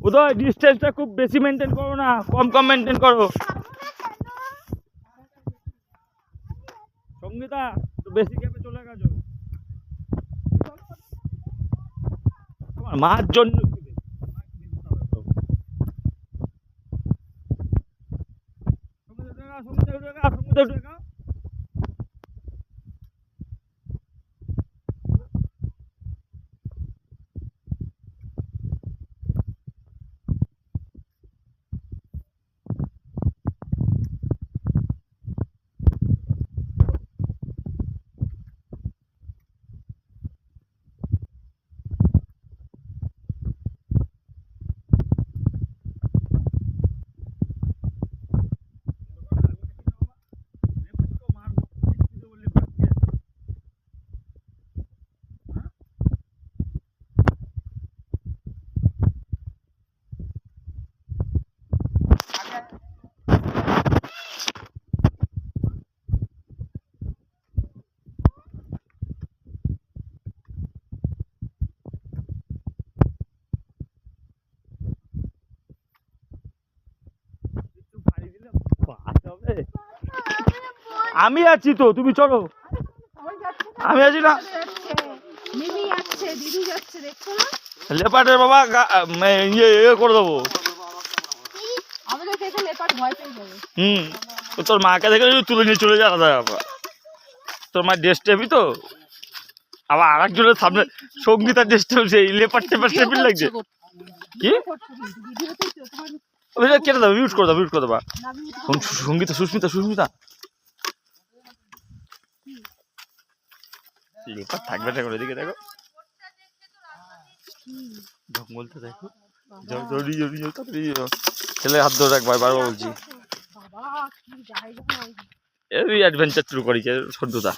উদয় ডিস্টেন্সটা খুব বেশি মেনটেন করো না, কম কম মেনটেন করো। সঙ্গীতা বেশি গ্যাপে চলে গেছো তোমার মার জন্য। আমি আছি তো, তুমি চলো। আমি আছি না, লেপাটের বাবা ইয়ে করে দেবো। তোর মাকে দেখে তুলে নিয়ে চলে যাওয়া যায়। আবার তোর মা ড্রেস টেপি তো, আবার আর একজনের সামনে সঙ্গীতার ড্রেস টেপ, সেই লেপার টেপার টেপিল লাগছে। কি কেটে দেবো, মিউট করে দেবো, মিউট করে দেবা। সঙ্গীতা, সুস্মিতা, সুস্মিতা লেপার থাকবে না করে, দিকে দেখো জঙ্গলটা দেখো, ছেলে হাত ধরে রাখবো, বারবার বলছি। এই অ্যাডভেঞ্চার শুরু করেছে সন্ধ্যা।